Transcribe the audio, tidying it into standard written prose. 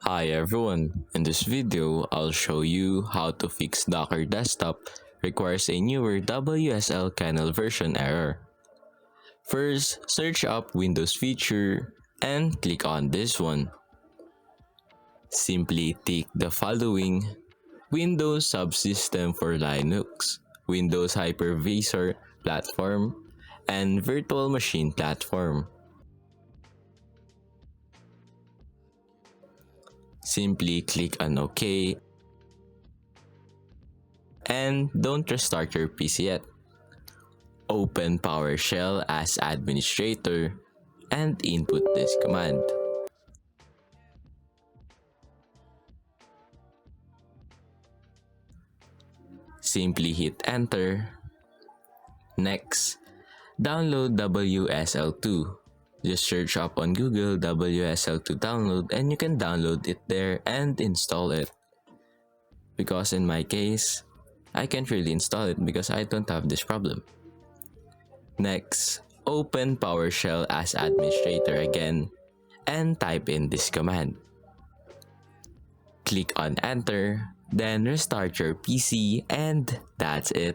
Hi everyone, in this video I'll show you how to fix Docker desktop requires a newer WSL Kernel version error. First, search up Windows feature and click on this one. Simply tick the following: Windows Subsystem for Linux, Windows Hypervisor Platform, and Virtual Machine Platform. Simply click on OK and don't restart your PC yet. Open PowerShell as administrator and input this command. Simply hit enter. Next, download WSL2. Just search up on Google WSL2 download and you can download it there and install it. Because in my case, I can't really install it because I don't have this problem. Next, open PowerShell as administrator again and type in this command. Click on enter, then restart your PC and that's it.